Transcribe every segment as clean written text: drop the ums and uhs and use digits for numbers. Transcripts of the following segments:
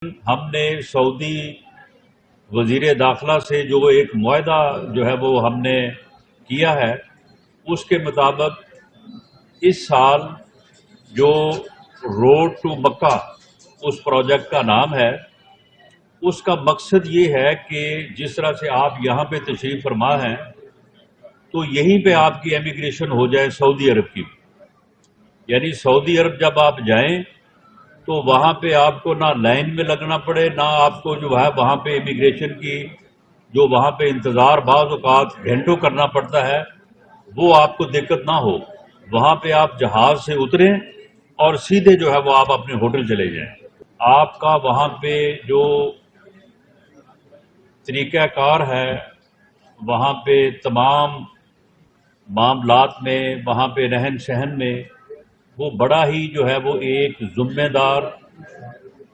ہم نے سعودی وزیر داخلہ سے جو ایک معاہدہ جو ہے وہ ہم نے کیا ہے، اس کے مطابق اس سال جو روڈ ٹو مکہ اس پروجیکٹ کا نام ہے، اس کا مقصد یہ ہے کہ جس طرح سے آپ یہاں پہ تشریف فرما ہیں تو یہیں پہ آپ کی امیگریشن ہو جائے سعودی عرب کی، یعنی سعودی عرب جب آپ جائیں تو وہاں پہ آپ کو نہ لائن میں لگنا پڑے، نہ آپ کو جو ہے وہاں پہ امیگریشن کی جو وہاں پہ انتظار بعض اوقات گھنٹوں کرنا پڑتا ہے، وہ آپ کو دقت نہ ہو۔ وہاں پہ آپ جہاز سے اتریں اور سیدھے جو ہے وہ آپ اپنے ہوٹل چلے جائیں۔ آپ کا وہاں پہ جو طریقہ کار ہے، وہاں پہ تمام معاملات میں، وہاں پہ رہن سہن میں، وہ بڑا ہی جو ہے وہ ایک ذمہ دار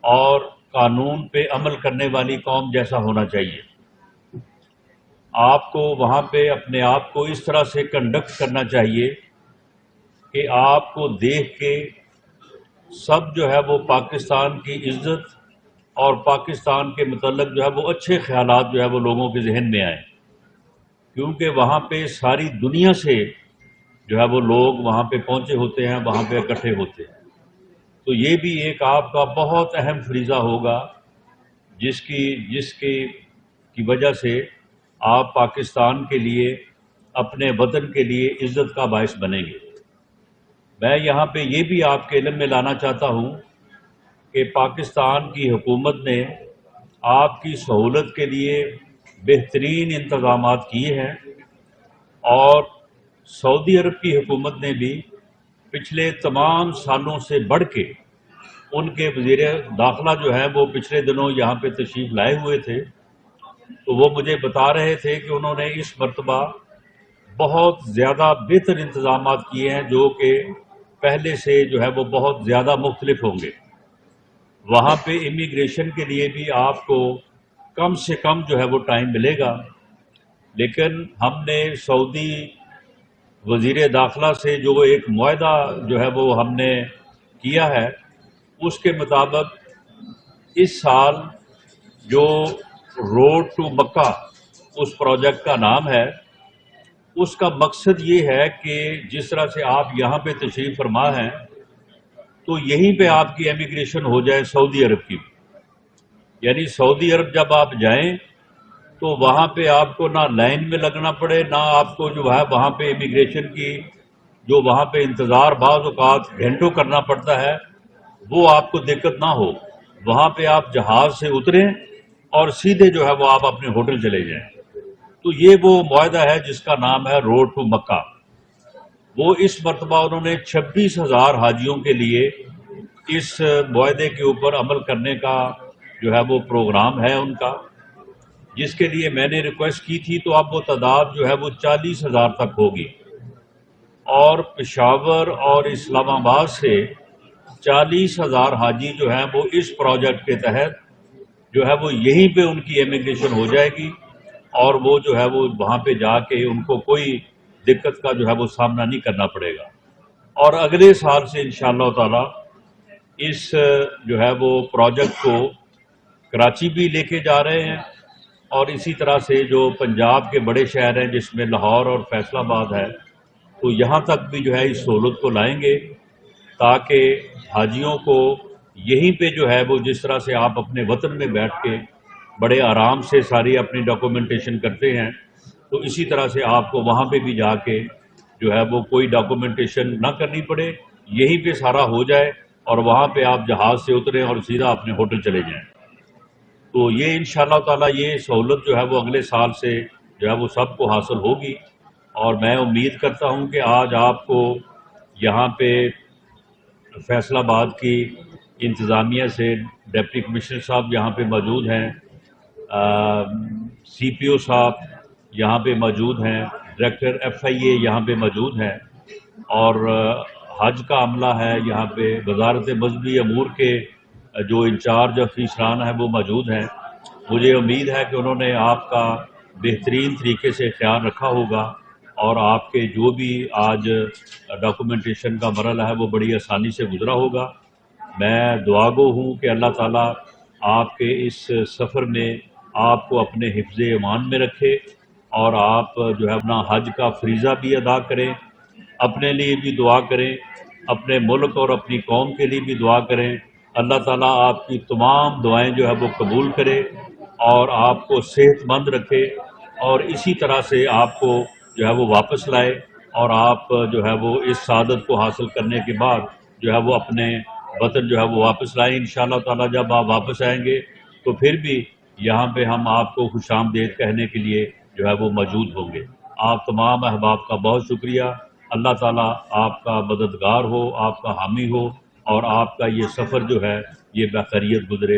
اور قانون پہ عمل کرنے والی قوم جیسا ہونا چاہیے۔ آپ کو وہاں پہ اپنے آپ کو اس طرح سے کنڈکٹ کرنا چاہیے کہ آپ کو دیکھ کے سب جو ہے وہ پاکستان کی عزت اور پاکستان کے متعلق جو ہے وہ اچھے خیالات جو ہے وہ لوگوں کے ذہن میں آئیں، کیونکہ وہاں پہ ساری دنیا سے جو ہے وہ لوگ وہاں پہ پہنچے ہوتے ہیں، وہاں پہ اکٹھے ہوتے ہیں۔ تو یہ بھی ایک آپ کا بہت اہم فریضہ ہوگا جس کی وجہ سے آپ پاکستان کے لیے، اپنے وطن کے لیے عزت کا باعث بنیں گے۔ میں یہاں پہ یہ بھی آپ کے علم میں لانا چاہتا ہوں کہ پاکستان کی حکومت نے آپ کی سہولت کے لیے بہترین انتظامات کیے ہیں، اور سعودی عرب کی حکومت نے بھی پچھلے تمام سالوں سے بڑھ کے، ان کے وزیر داخلہ جو ہے وہ پچھلے دنوں یہاں پہ تشریف لائے ہوئے تھے، تو وہ مجھے بتا رہے تھے کہ انہوں نے اس مرتبہ بہت زیادہ بہتر انتظامات کیے ہیں، جو کہ پہلے سے جو ہے وہ بہت زیادہ مختلف ہوں گے۔ وہاں پہ امیگریشن کے لیے بھی آپ کو کم سے کم جو ہے وہ ٹائم ملے گا، لیکن ہم نے سعودی وزیر داخلہ سے جو ایک معاہدہ جو ہے وہ ہم نے کیا ہے، اس کے مطابق اس سال جو روڈ ٹو مکہ اس پروجیکٹ کا نام ہے، اس کا مقصد یہ ہے کہ جس طرح سے آپ یہاں پہ تشریف فرما ہیں تو یہیں پہ آپ کی امیگریشن ہو جائے سعودی عرب کی، یعنی سعودی عرب جب آپ جائیں تو وہاں پہ آپ کو نہ لائن میں لگنا پڑے، نہ آپ کو جو ہے وہاں پہ امیگریشن کی جو وہاں پہ انتظار بعض اوقات گھنٹوں کرنا پڑتا ہے، وہ آپ کو دقت نہ ہو۔ وہاں پہ آپ جہاز سے اتریں اور سیدھے جو ہے وہ آپ اپنے ہوٹل چلے جائیں۔ تو یہ وہ معاہدہ ہے جس کا نام ہے روڈ ٹو مکہ۔ وہ اس مرتبہ انہوں نے 26,000 حاجیوں کے لیے اس معاہدے کے اوپر عمل کرنے کا جو ہے وہ پروگرام ہے ان کا، جس کے لیے میں نے ریکویسٹ کی تھی، تو اب وہ تعداد جو ہے وہ 40,000 تک ہوگی، اور پشاور اور اسلام آباد سے 40,000 حاجی جو ہیں وہ اس پروجیکٹ کے تحت جو ہے وہ یہیں پہ ان کی امیگریشن ہو جائے گی، اور وہ جو ہے وہ وہاں پہ جا کے ان کو کوئی دقت کا جو ہے وہ سامنا نہیں کرنا پڑے گا۔ اور اگلے سال سے انشاءاللہ تعالی اس جو ہے وہ پروجیکٹ کو کراچی بھی لے کے جا رہے ہیں، اور اسی طرح سے جو پنجاب کے بڑے شہر ہیں جس میں لاہور اور فیصل آباد ہے، تو یہاں تک بھی جو ہے اس سہولت کو لائیں گے، تاکہ حاجیوں کو یہیں پہ جو ہے وہ جس طرح سے آپ اپنے وطن میں بیٹھ کے بڑے آرام سے ساری اپنی ڈاکومنٹیشن کرتے ہیں، تو اسی طرح سے آپ کو وہاں پہ بھی جا کے جو ہے وہ کوئی ڈاکومنٹیشن نہ کرنی پڑے، یہیں پہ سارا ہو جائے، اور وہاں پہ آپ جہاز سے اتریں اور سیدھا اپنے ہوٹل چلے جائیں۔ تو یہ انشاءاللہ تعالی یہ سہولت جو ہے وہ اگلے سال سے جو ہے وہ سب کو حاصل ہوگی، اور میں امید کرتا ہوں کہ آج آپ کو یہاں پہ فیصل آباد کی انتظامیہ سے ڈپٹی کمشنر صاحب یہاں پہ موجود ہیں، سی پی او صاحب یہاں پہ موجود ہیں، ڈائریکٹر ایف آئی اے یہاں پہ موجود ہیں، اور حج کا عملہ ہے یہاں پہ، وزارت مذہبی امور کے جو انچارج افیسران ہیں وہ موجود ہیں۔ مجھے امید ہے کہ انہوں نے آپ کا بہترین طریقے سے خیال رکھا ہوگا، اور آپ کے جو بھی آج ڈاکومنٹیشن کا مرحلہ ہے وہ بڑی آسانی سے گزرا ہوگا۔ میں دعا گو ہوں کہ اللہ تعالیٰ آپ کے اس سفر میں آپ کو اپنے حفظ ایمان میں رکھے، اور آپ جو ہے اپنا حج کا فریضہ بھی ادا کریں، اپنے لیے بھی دعا کریں، اپنے ملک اور اپنی قوم کے لیے بھی دعا کریں۔ اللہ تعالیٰ آپ کی تمام دعائیں جو ہے وہ قبول کرے اور آپ کو صحت مند رکھے، اور اسی طرح سے آپ کو جو ہے وہ واپس لائے، اور آپ جو ہے وہ اس سعادت کو حاصل کرنے کے بعد جو ہے وہ اپنے وطن جو ہے وہ واپس لائیں۔ انشاءاللہ تعالیٰ جب آپ واپس آئیں گے تو پھر بھی یہاں پہ ہم آپ کو خوش آمدید کہنے کے لیے جو ہے وہ موجود ہوں گے۔ آپ تمام احباب کا بہت شکریہ۔ اللہ تعالیٰ آپ کا مددگار ہو، آپ کا حامی ہو، اور آپ کا یہ سفر جو ہے یہ بخیریت گزرے۔